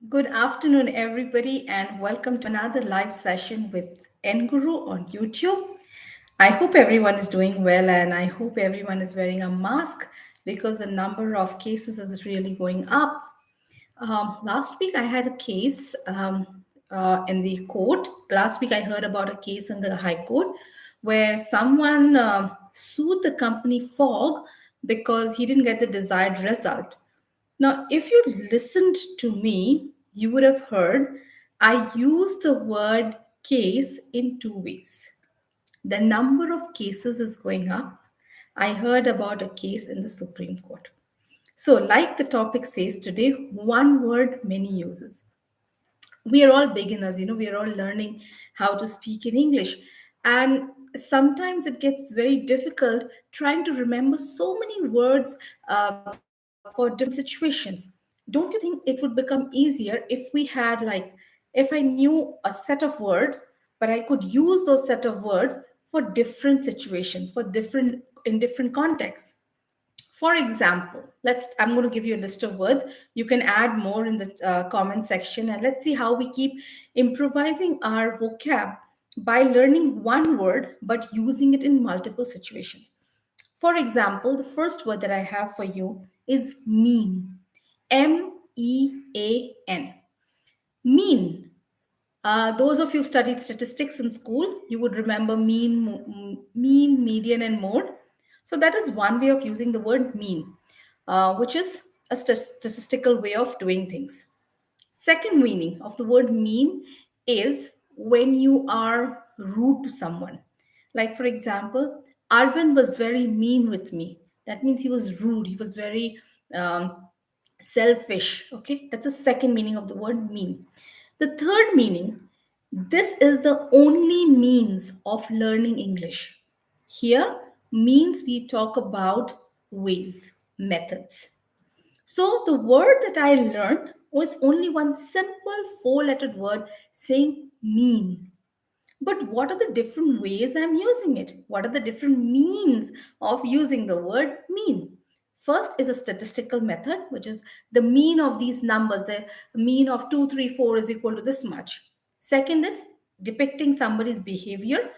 Good afternoon, everybody, and welcome to another live session with Enguru on YouTube. I hope everyone is doing well, and I hope everyone is wearing a mask because the number of cases is really going up. Last week, I had a case in the court. Last week, I heard about a case in the High Court where someone sued the company Fog because he didn't get the desired result. Now, if you listened to me, you would have heard I use the word case in two ways. The number of cases is going up. I heard about a case in the Supreme Court. So, like the topic says today, one word, many uses. We are all beginners, we are all learning how to speak in English. And sometimes it gets very difficult trying to remember so many words for different situations. Don't you think it would become easier if we had, like, if I knew a set of words, but I could use those set of words for different situations, for different in different contexts? For example, I'm going to give you a list of words. You can add more in the comment section, and let's see how we keep improvising our vocab by learning one word but using it in multiple situations. For example, the first word that I have for you is mean. Mean. Mean. Those of you who studied statistics in school, you would remember mean, median, and mode. So that is one way of using the word mean, which is a statistical way of doing things. Second meaning of the word mean is when you are rude to someone. Like, for example, Arvind was very mean with me. That means he was rude. He was very selfish. Okay, that's the second meaning of the word mean. The third meaning, this is the only means of learning English. Here, means we talk about ways, methods. So the word that I learned was only one simple four-lettered word saying mean. But what are the different ways I'm using it? What are the different means of using the word mean? First is a statistical method, which is the mean of these numbers. The mean of 2, 3, 4 is equal to this much. Second is depicting somebody's behavior.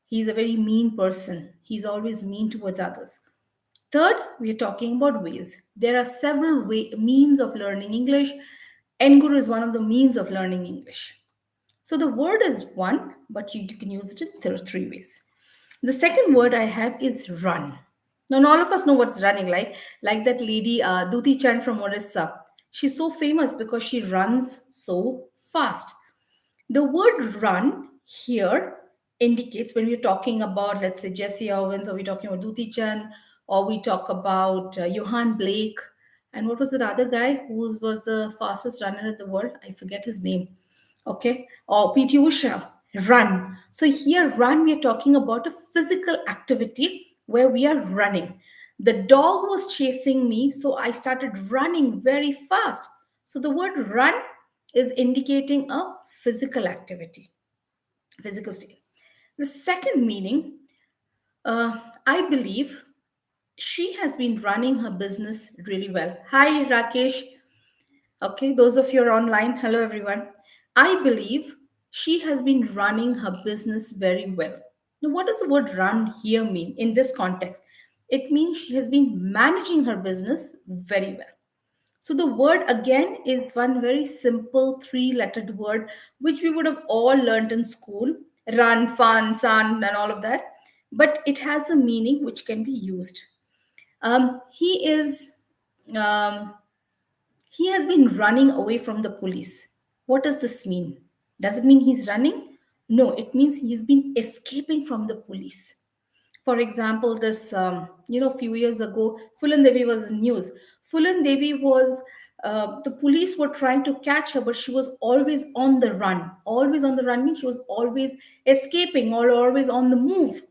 He's a very mean person. He's always mean towards others. Third, we are talking about ways. There are several means of learning English. Enguru is one of the means of learning English. So the word is one, but you can use it in three ways. The second word I have is run. Now, all of us know what's running, like that lady Duti Chand from Orissa. She's so famous because she runs so fast. The word run here indicates when we're talking about, let's say, Jesse Owens, or we're talking about Duti Chand, or we talk about Johan Blake, and what was that other guy who was the fastest runner in the world? I forget his name. Okay, or PT Usha, run. So here, run, we are talking about a physical activity where we are running. The dog was chasing me, so I started running very fast. So the word run is indicating a physical activity, physical state. The second meaning, I believe she has been running her business really well. Hi, Rakesh. Okay, those of you are online, hello everyone. I believe she has been running her business very well. Now, what does the word run here mean in this context? It means she has been managing her business very well. So the word again is one very simple three-lettered word which we would have all learned in school: run, fun, sun, and all of that. But it has a meaning which can be used. He is um, he has been running away from the police. What does this mean? Does it mean he's running? No, it means he's been escaping from the police. For example, this, a few years ago, Fulan Devi was in news. Fulan Devi was, the police were trying to catch her, but she was always on the run. Always on the run means she was always escaping or always on the move.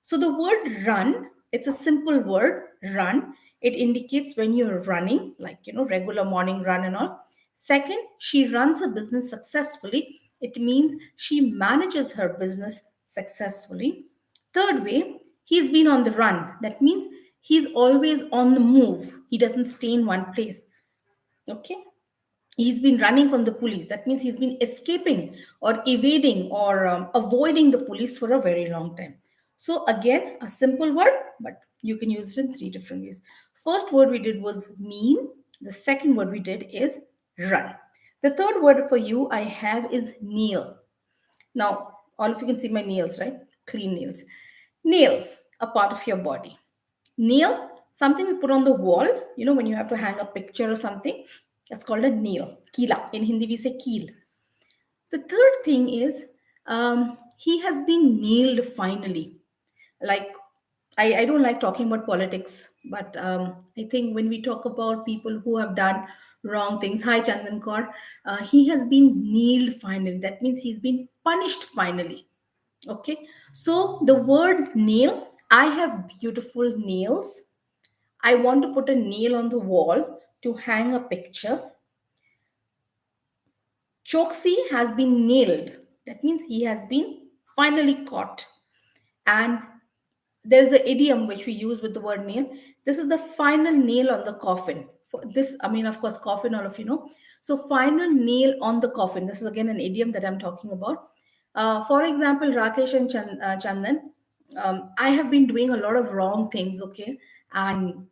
So the word run, it's a simple word, run. It indicates when you're running, like, regular morning run and all. Second, she runs her business successfully. It means she manages her business successfully. Third way, he's been on the run. That means he's always on the move. He doesn't stay in one place. Okay. He's been running from the police. That means he's been escaping or evading or avoiding the police for a very long time. So again, a simple word, but you can use it in three different ways. First word we did was mean. The second word we did is run. The third word for you I have is kneel. Now, all of you can see my nails, right? Clean nails. Nails, a part of your body. Nail, something we put on the wall, when you have to hang a picture or something. That's called a nail. Kila. In Hindi, we say keel. The third thing is he has been nailed finally. Like, I don't like talking about politics, but I think when we talk about people who have done wrong things, hi Chandan Kaur, he has been nailed finally. That means he's been punished finally. Okay, so the word nail, I have beautiful nails. I want to put a nail on the wall to hang a picture. Choksi has been nailed. That means he has been finally caught. And there's an idiom which we use with the word nail. This is the final nail on the coffin. For this, I mean, of course, coffin, all of you know. So, final nail on the coffin. This is again an idiom that I'm talking about. For example, Rakesh and Chandan, I have been doing a lot of wrong things, okay? And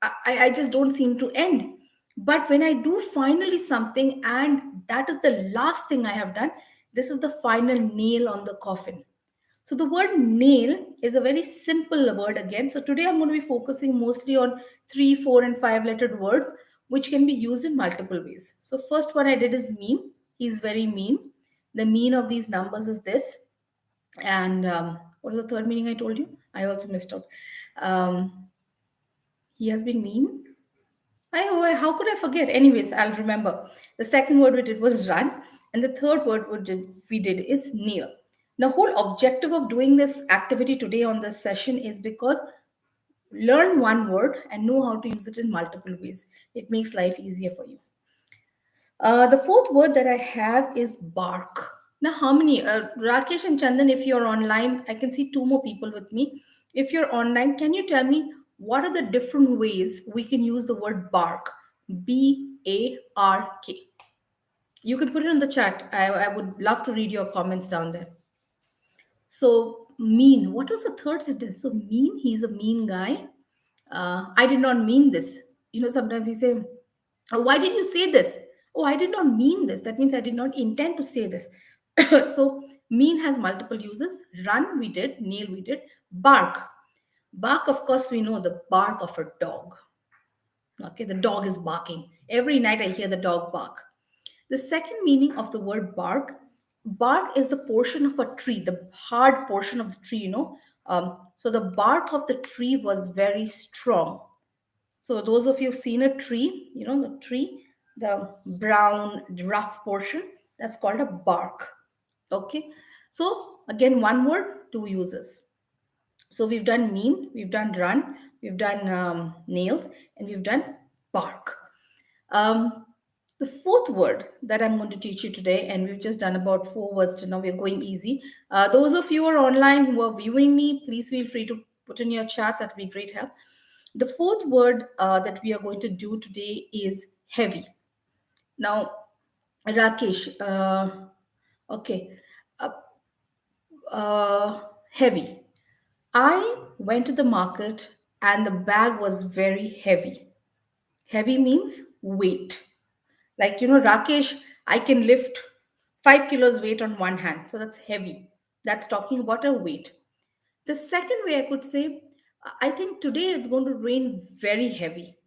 I just don't seem to end. But when I do finally something, and that is the last thing I have done, this is the final nail on the coffin. So the word nail is a very simple word again. So today I'm going to be focusing mostly on three, four, and five lettered words, which can be used in multiple ways. So first one I did is mean. He's very mean. The mean of these numbers is this. And what was the third meaning I told you? I also missed out. He has been mean. How could I forget? Anyways, I'll remember. The second word we did was run, and the third word we did is kneel. The whole objective of doing this activity today on this session is because learn one word and know how to use it in multiple ways. It makes life easier for you. The fourth word that I have is bark. Now, how many? Rakesh and Chandan, if you're online, I can see two more people with me. If you're online, can you tell me what are the different ways we can use the word bark? BARK. You can put it in the chat. I would love to read your comments down there. So, mean. What was the third sentence? So, mean, he's a mean guy. I did not mean this. Sometimes we say, oh, why did you say this? Oh, I did not mean this. That means I did not intend to say this. So, mean has multiple uses. Run, we did. Nail, we did. Bark. Bark, of course, we know the bark of a dog. Okay, the dog is barking. Every night I hear the dog bark. The second meaning of the word bark is the portion of a tree, the hard portion of the tree. So the bark of the tree was very strong. So those of you who've seen a tree, the tree, the brown, rough portion, that's called a bark. Okay. So again, one word, two uses. So we've done mean, we've done run, we've done nails, and we've done bark. Um, the fourth word that I'm going to teach you today, and we've just done about four words to now, we're going easy. Those of you who are online who are viewing me, please feel free to put in your chats. That would be great help. The fourth word that we are going to do today is heavy. Now, Rakesh, okay, uh, heavy. I went to the market and the bag was very heavy. Heavy means weight. Like, Rakesh, I can lift 5 kilos weight on one hand. So that's heavy. That's talking about a weight. The second way I could say, I think today it's going to rain very heavy.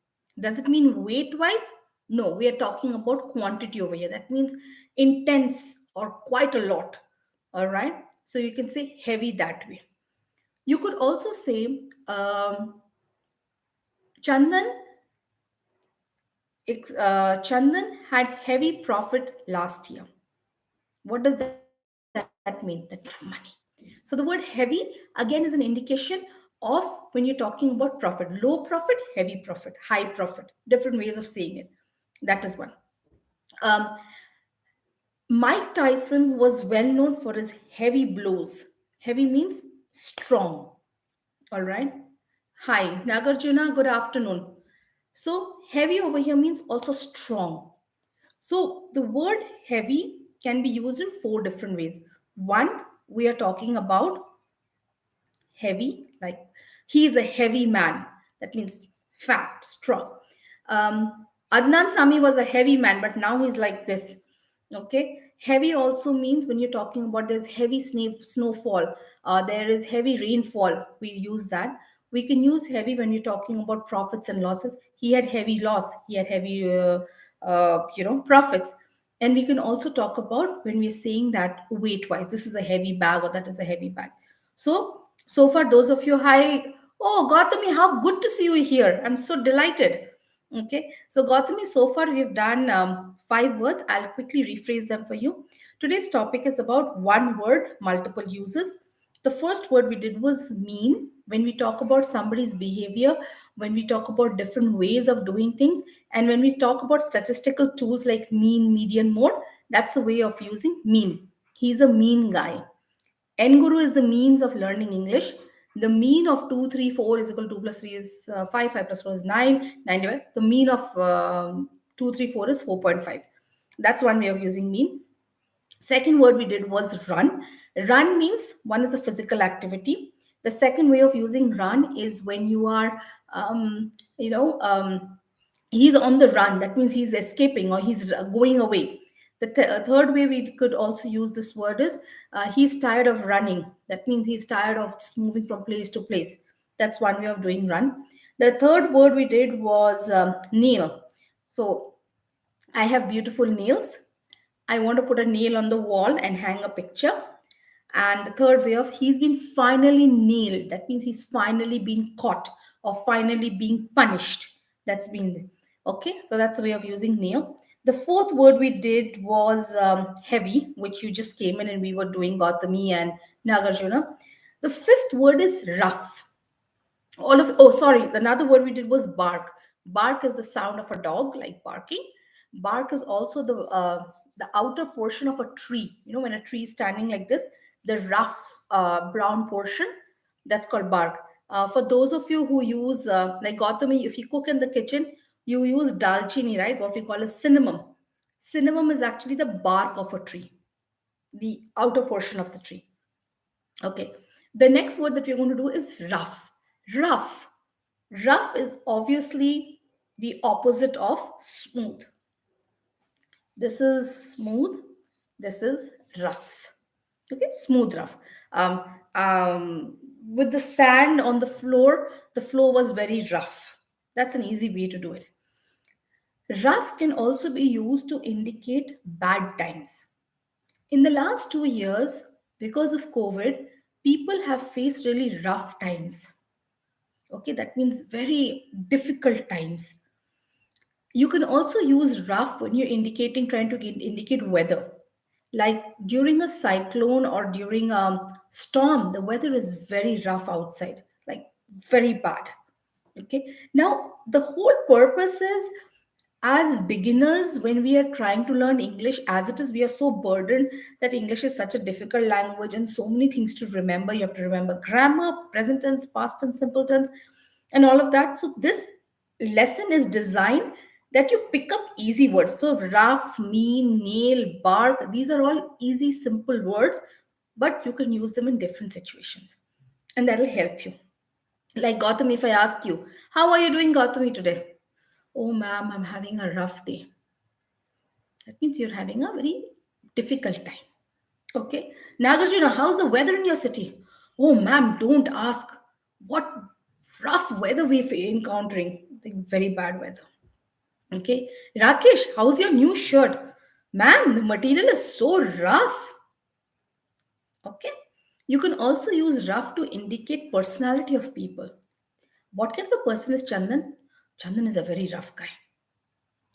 Does it mean weight wise? No, we are talking about quantity over here. That means intense or quite a lot. All right. So you can say heavy that way. You could also say, Chandan, Chandan had heavy profit last year. What does that mean? That means money. So the word heavy again is an indication of when you're talking about profit. Low profit, heavy profit, high profit. Different ways of saying it. That is one. Um, Mike Tyson was well known for his heavy blows. Heavy means strong. All right. Hi, Nagarjuna. Good afternoon. So heavy over here means also strong. So the word heavy can be used in four different ways. One, we are talking about heavy, like he is a heavy man. That means fat, strong. Adnan Sami was a heavy man, but now he's like this. Okay. Heavy also means when you're talking about there's heavy snowfall, there is heavy rainfall. We use that. We can use heavy when you're talking about profits and losses. He had heavy loss. He had heavy, profits. And we can also talk about when we're saying that weight wise, this is a heavy bag or that is a heavy bag. So far, those of you, hi. Oh, Gautami, how good to see you here. I'm so delighted. Okay, so Gautami, so far we've done five words. I'll quickly rephrase them for you. Today's topic is about one word, multiple uses. The first word we did was mean. When we talk about somebody's behavior, when we talk about different ways of doing things, and when we talk about statistical tools like mean, median, mode, that's a way of using mean. He's a mean guy. Enguru is the means of learning English. The mean of 2, 3, 4 is equal to 2 plus 3 is 5, 5 plus 4 is 9, 9 divided. The mean of 2, 3, 4 is 4.5. That's one way of using mean. Second word we did was run. Run means one is a physical activity. The second way of using run is when you are, um, you know, um, he's on the run. That means he's escaping or he's going away. The third way we could also use this word is he's tired of running. That means he's tired of just moving from place to place. That's one way of doing run. The third word we did was nail. So I have beautiful nails. I want to put a nail on the wall and hang a picture. And the third way of he's been finally nailed. That means he's finally been caught or finally being punished. That's been okay. So that's a way of using nail. The fourth word we did was heavy, which you just came in and we were doing Gautami and Nagarjuna. The fifth word is rough. All of oh sorry, another word we did was bark. Bark is the sound of a dog, like barking. Bark is also the outer portion of a tree. You know, when a tree is standing like this, the rough brown portion, that's called bark. For those of you who use like Gautami, if you cook in the kitchen, you use dalchini, right? What we call a cinnamon. Cinnamon is actually the bark of a tree, the outer portion of the tree. Okay. The next word that we're going to do is rough. Rough. Rough is obviously the opposite of smooth. This is smooth. This is rough. Okay, smooth rough. Um, with the sand on the floor was very rough. That's an easy way to do it. Rough can also be used to indicate bad times. In the last 2 years, because of COVID, people have faced really rough times. Okay, that means very difficult times. You can also use rough when you're indicating, trying to indicate weather. Like during a cyclone or during a storm, the weather is very rough outside, like very bad. Okay, now the whole purpose is, as beginners, when we are trying to learn English, as it is, we are so burdened that English is such a difficult language and so many things to remember. You have to remember grammar, present tense, past tense, simple tense, and all of that. So this lesson is designed that you pick up easy words. So rough, mean, nail, bark, these are all easy, simple words, but you can use them in different situations, and that will help you. Like Gautam, if I ask you, how are you doing, Gautami, today? Oh, ma'am, I'm having a rough day. That means you're having a very difficult time. Okay. Nagarjuna, how's the weather in your city? Oh, ma'am, don't ask. What rough weather we're encountering. Like very bad weather. Okay. Rakesh, how's your new shirt? Ma'am, the material is so rough. Okay. You can also use rough to indicate personality of people. What kind of a person is Chandan? Chandan is a very rough guy.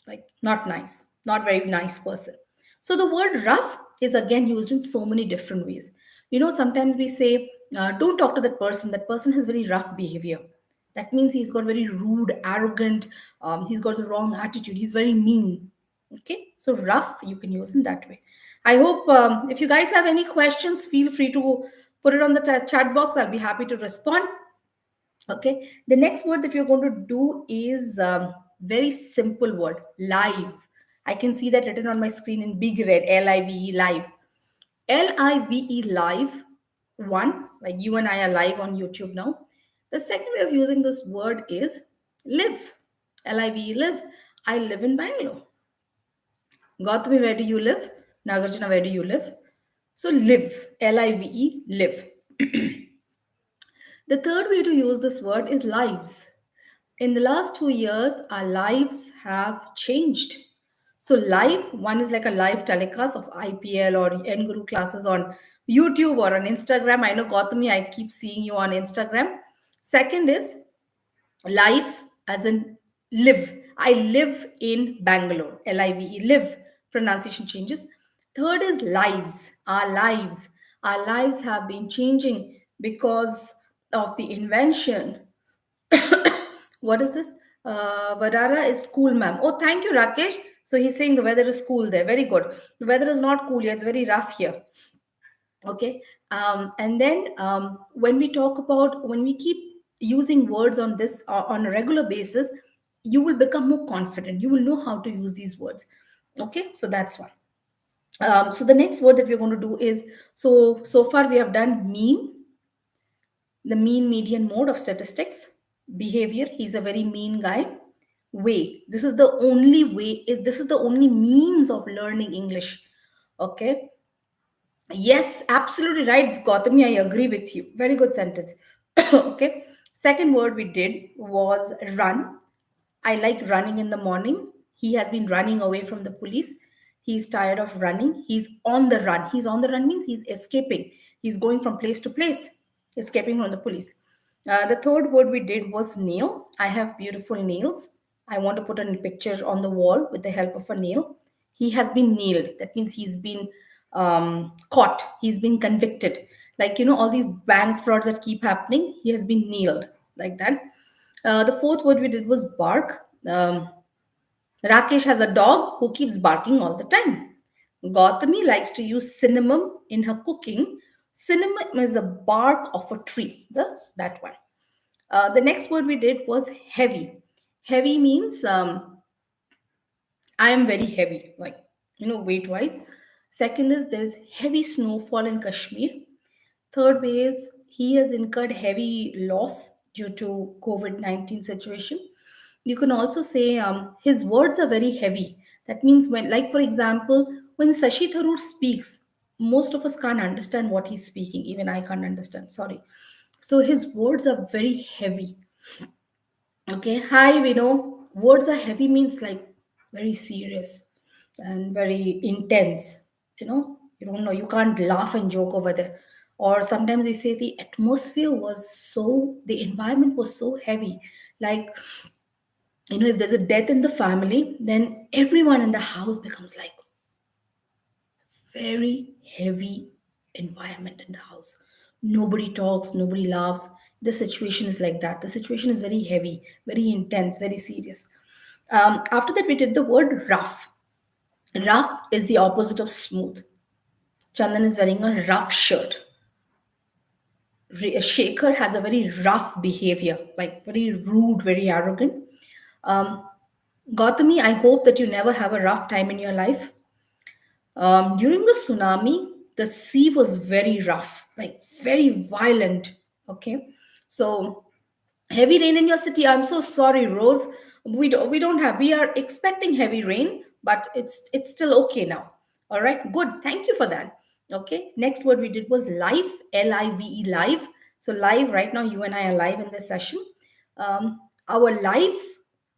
Like not nice, not very nice person. So the word rough is again used in so many different ways. You know, sometimes we say don't talk to that person has very rough behavior. That means he's got very rude, arrogant, he's got the wrong attitude, he's very mean. Okay, so rough you can use in that way. I hope if you guys have any questions, feel free to put it on the chat box. I'll be happy to respond. Okay, the next word that we're going to do is very simple word, live. I can see that written on my screen in big red, Live, live. Live, live. One, like you and I are live on YouTube now. The second way of using this word is live. Live, live. I live in Bangalore. Gautami, where do you live? Nagarjuna, where do you live? So live, live, live. The third way to use this word is lives. In the last 2 years, our lives have changed. So live, one is like a live telecast of IPL or Enguru classes on YouTube or on Instagram. I know Gautami, I keep seeing you on Instagram. Second is life as in live. I live in Bangalore. Live, live. Pronunciation changes. Third is lives. Our lives. Our lives have been changing because of the invention. What is this? Vadara is cool, ma'am. Oh, thank you, Rakesh. So he's saying the weather is cool there. Very good. The weather is not cool yet. It's very rough here. Okay. And then when we talk about, when we keep using words on this on a regular basis, you will become more confident. You will know how to use these words. Okay. So that's one. So the next word that we're going to do is, so far we have done mean, the mean median mode of statistics. Behavior, he's a very mean guy. Way, this is the only way, is this is the only means of learning English. Okay. Yes, absolutely right, Gautami. I agree with you. Very good sentence. Okay. Second word we did was run. I like running in the morning. He has been running away from the police. He's tired of running. He's on the run. He's on the run means he's escaping. He's going from place to place, escaping from the police. The third word we did was nail. I have beautiful nails. I want to put a picture on the wall with the help of a nail. He has been nailed. That means he's been caught. He's been convicted. Like, all these bank frauds that keep happening, he has been nailed like that. The fourth word we did was bark. Rakesh has a dog who keeps barking all the time. Gautami likes to use cinnamon in her cooking. Cinnamon is a bark of a tree. That one. The next word we did was heavy. Heavy means I am very heavy, like, weight wise. Second is there's heavy snowfall in Kashmir. Third way is he has incurred heavy loss due to COVID-19 situation. You can also say his words are very heavy. That means when, like for example, when Sashi Tharoor speaks, most of us can't understand what he's speaking. Even I can't understand. Sorry. So his words are very heavy. Okay, hi, we know words are heavy means like very serious and very intense. You don't know, you can't laugh and joke over there. Or sometimes we say the atmosphere was so, the environment was so heavy. Like, if there's a death in the family, then everyone in the house becomes like very heavy environment in the house. Nobody talks, nobody laughs. The situation is like that. The situation is very heavy, very intense, very serious. After that, we did the word rough. Rough is the opposite of smooth. Chandan is wearing a rough shirt. Shaker has a very rough behavior, like very rude, very arrogant. Um, Gautami, I hope that you never have a rough time in your life. During the tsunami, the sea was very rough, like very violent. Okay, so heavy rain in your city. I'm so sorry, Rose. We don't have. We are expecting heavy rain, but it's still okay now. All right, good. Thank you for that. Okay, next word we did was live. Live, live. So live right now. You and I are live in this session. Our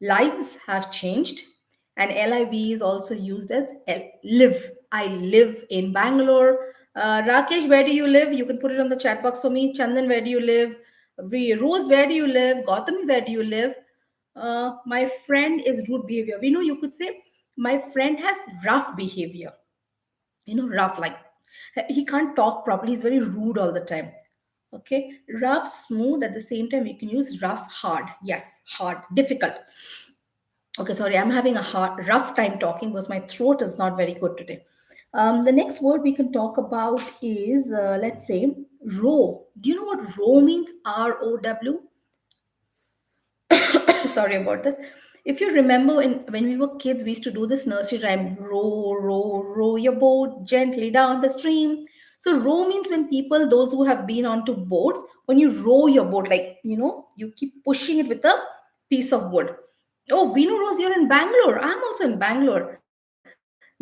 lives have changed, and liv is also used as live. I live in Bangalore. Rakesh, where do you live? You can put it on the chat box for me. Chandan, where do you live? Rose, where do you live? Gautami, where do you live? My friend is rude behavior. You could say my friend has rough behavior. Rough, like he can't talk properly. He's very rude all the time. Okay, rough, smooth. At the same time, we can use rough, hard. Yes, hard, difficult. Okay, sorry, I'm having a rough time talking because my throat is not very good today. The next word we can talk about is, let's say, row. Do you know what row means? ROW. Sorry about this. If you remember, when we were kids, we used to do this nursery rhyme: row, row, row your boat gently down the stream. So, row means when people, those who have been onto boats, when you row your boat, like, you keep pushing it with a piece of wood. Oh, Vinu Rose, you're in Bangalore. I'm also in Bangalore.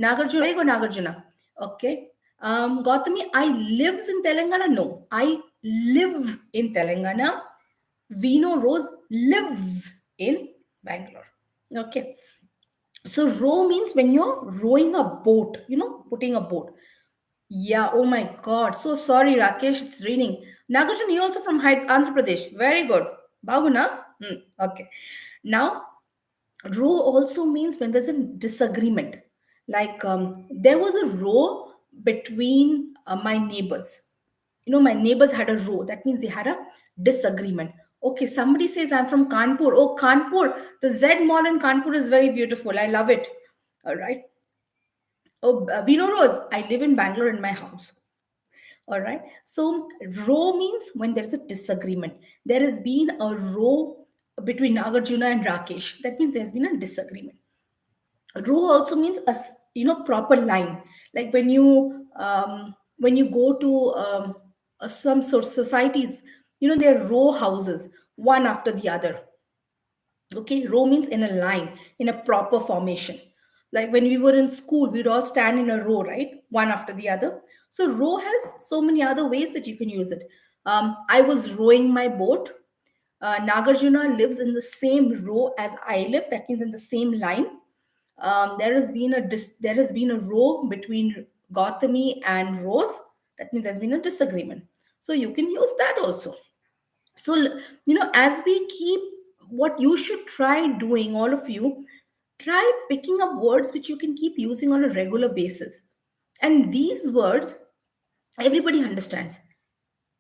Nagarjuna, very good, Nagarjuna. Okay. Gautami, I lives in Telangana. No, I live in Telangana. Vino Rose lives in Bangalore. Okay. So row means when you're rowing a boat, putting a boat. Yeah, oh my God. So sorry, Rakesh, it's raining. Nagarjuna, you also from Andhra Pradesh. Very good. Baguna? Okay. Now, row also means when there's a disagreement. Like, there was a row between my neighbors. My neighbors had a row. That means they had a disagreement. Okay, somebody says, I'm from Kanpur. Oh, Kanpur, the Z Mall in Kanpur is very beautiful. I love it. All right. Oh, Vino Rose, I live in Bangalore in my house. All right. So, row means when there's a disagreement. There has been a row between Nagarjuna and Rakesh. That means there's been a disagreement. Row also means proper line. Like when you go to some sort of societies, they're row houses, one after the other. Okay, row means in a line, in a proper formation. Like when we were in school, we'd all stand in a row, right, one after the other. So row has so many other ways that you can use it. I was rowing my boat. Nagarjuna lives in the same row as I live. That means in the same line. There has been a row between Gautami and Rose. That means there's been a disagreement. So you can use that also. So as we keep, what you should try doing, all of you, try picking up words which you can keep using on a regular basis. And these words everybody understands.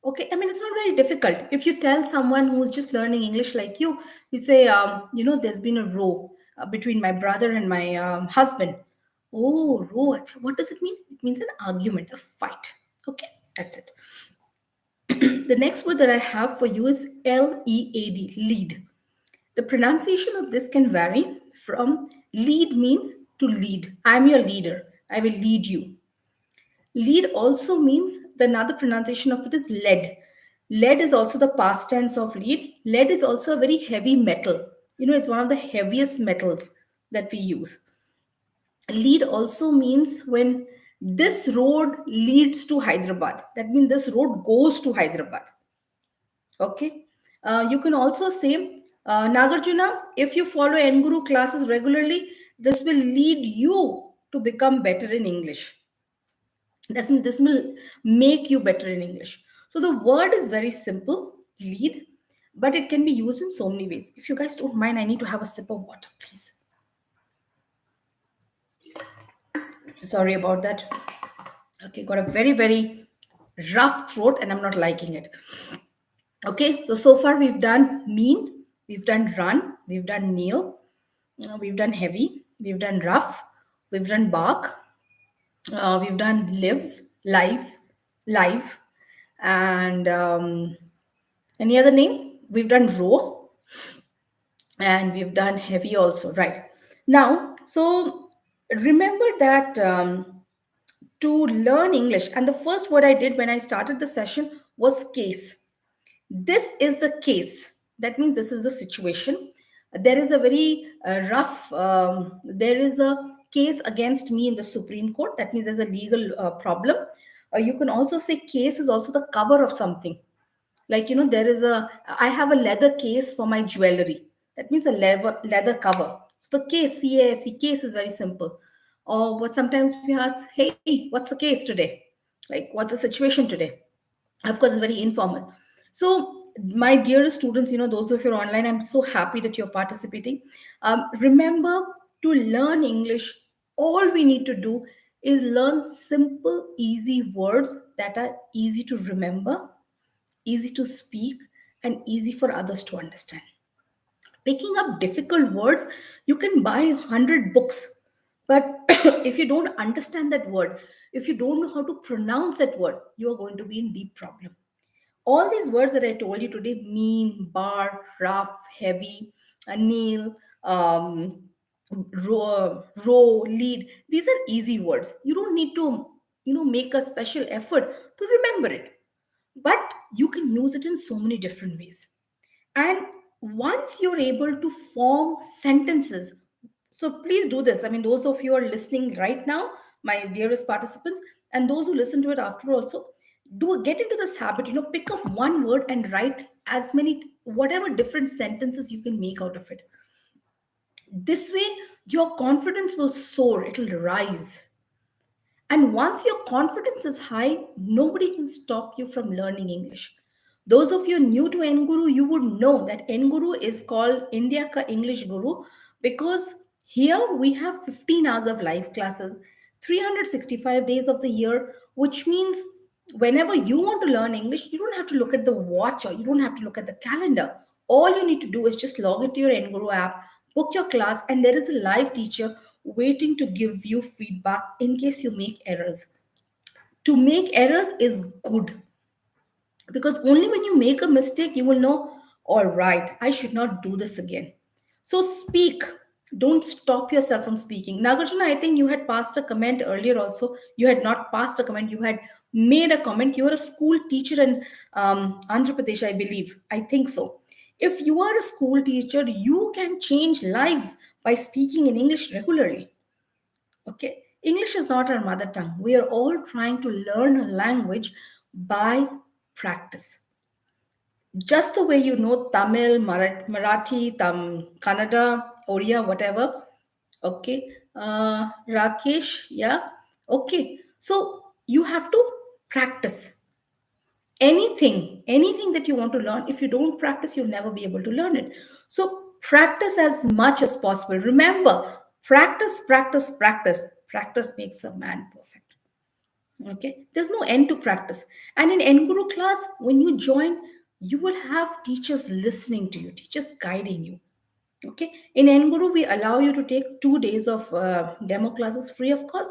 Okay, I mean, it's not very difficult. If you tell someone who's just learning English like you say, there's been a row between my brother and my husband. Oh, row. Acha, what does it mean? It means an argument, a fight. Okay, that's it. The next word that I have for you is lead, lead. The pronunciation of this can vary from lead means to lead. I'm your leader. I will lead you. Lead also means, the another pronunciation of it is lead. Lead is also the past tense of lead. Lead is also a very heavy metal. It's one of the heaviest metals that we use. Lead also means when this road leads to Hyderabad. That means this road goes to Hyderabad. Okay. You can also say, Nagarjuna, if you follow Enguru classes regularly, this will lead you to become better in English. This will make you better in English. So the word is very simple, lead, but it can be used in so many ways. If you guys don't mind, I need to have a sip of water, please. Sorry about that. Okay, got a very, very rough throat and I'm not liking it. Okay, so far we've done mean, we've done run, we've done kneel, we've done heavy, we've done rough, we've done bark, we've done lives, live, and any other name? We've done row and we've done heavy also, right? Now, so remember that to learn English, and the first word I did when I started the session was case. This is the case. That means this is the situation. There is a very rough, there is a case against me in the Supreme Court. That means there's a legal problem. You can also say case is also the cover of something. Like, there is I have a leather case for my jewelry. That means a leather cover. So the case, CASE, case is very simple. Or what sometimes we ask, hey, what's the case today? Like, what's the situation today? Of course, it's very informal. So my dearest students, those of you are online, I'm so happy that you're participating. Remember, to learn English, all we need to do is learn simple, easy words that are easy to remember, easy to speak, and easy for others to understand. Picking up difficult words, you can buy 100 books, but if you don't understand that word, if you don't know how to pronounce that word, you are going to be in deep problem. All these words that I told you today, mean, bar, rough, heavy, kneel, um, row, lead. These are easy words. You don't need to, make a special effort to remember it. But you can use it in so many different ways. And once you're able to form sentences, so please do this. I mean, those of you who are listening right now, my dearest participants, and those who listen to it after also, do get into this habit. Pick up one word and write as many, whatever different sentences you can make out of it. This way, your confidence will soar, it'll rise. And once your confidence is high, nobody can stop you from learning English. Those of you new to Enguru, you would know that Enguru is called India Ka English Guru because here we have 15 hours of live classes, 365 days of the year, which means whenever you want to learn English, you don't have to look at the watch or you don't have to look at the calendar. All you need to do is just log into your Enguru app, book your class, and there is a live teacher waiting to give you feedback in case you make errors. To make errors is good because only when you make a mistake you will know, all right, I should not do this again. So speak. Don't stop yourself from speaking. Nagarjuna, I think you had passed a comment earlier also. You had not passed a comment, you had made a comment. You are a school teacher in Andhra Pradesh, I believe. I think so. If you are a school teacher, you can change lives by speaking in English regularly. Okay, English is not our mother tongue. We are all trying to learn a language by practice. Just the way you know Tamil, Marathi, Kannada, Oriya, whatever. Okay, Rakesh, yeah. Okay, so you have to practice anything that you want to learn. If you don't practice, you'll never be able to learn it. So practice as much as possible. Remember, practice, practice, practice. Practice makes a man perfect. Okay, there's no end to practice. And in Enguru class, when you join, you will have teachers listening to you, teachers guiding you. Okay, in Enguru, we allow you to take 2 days of demo classes free of cost.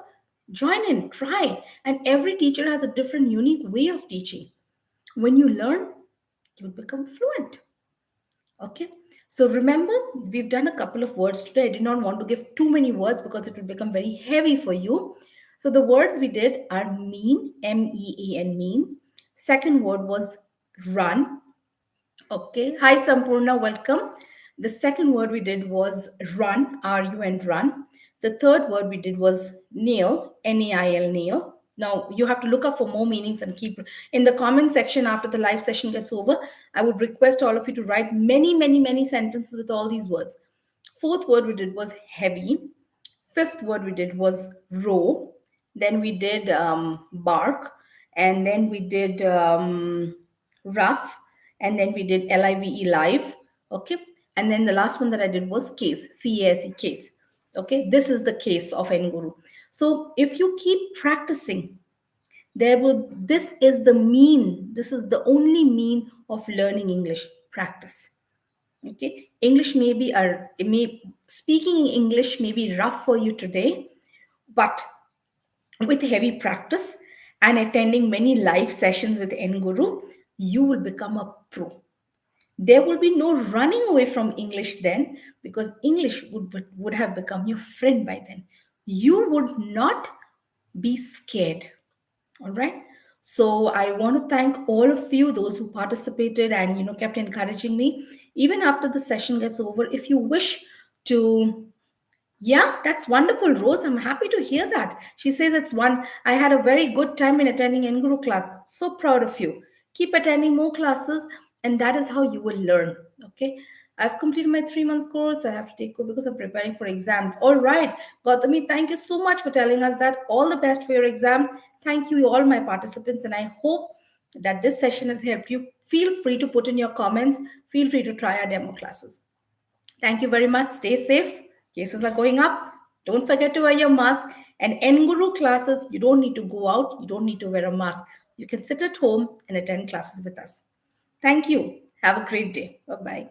Join in, try. And every teacher has a different unique way of teaching. When you learn, you become fluent. Okay. So remember, we've done a couple of words today. I did not want to give too many words because it will become very heavy for you. So the words we did are mean, MEAN, mean. Second word was run. Okay. Hi, Sampurna. Welcome. The second word we did was run, RUN, run. The third word we did was nail, NAIL, nail. Now you have to look up for more meanings and keep in the comment section after the live session gets over. I would request all of you to write many, many, many sentences with all these words. Fourth word we did was heavy. Fifth word we did was row. Then we did bark. And then we did rough. And then we did LIVE, live. Okay. And then the last one that I did was case, CASE, case. Okay. This is the case of Enguru. So if you keep practicing, this is the mean, this is the only mean of learning English, practice. Okay, English may be speaking English may be rough for you today, but with heavy practice and attending many live sessions with Nguru, you will become a pro. There will be no running away from English then, because English would have become your friend by then. You would not be scared. All right. So I want to thank all of you, those who participated and kept encouraging me. Even after the session gets over, if you wish to, yeah, that's wonderful, Rose. I'm happy to hear that. She says it's one. I had a very good time in attending Enguru class. So proud of you. Keep attending more classes, and that is how you will learn. Okay. I've completed my 3 months course. I have to take over because I'm preparing for exams. All right, Gautami, thank you so much for telling us that. All the best for your exam. Thank you, all my participants, and I hope that this session has helped you. Feel free to put in your comments. Feel free to try our demo classes. Thank you very much. Stay safe. Cases are going up. Don't forget to wear your mask. And Nguru classes, you don't need to go out. You don't need to wear a mask. You can sit at home and attend classes with us. Thank you. Have a great day. Bye bye.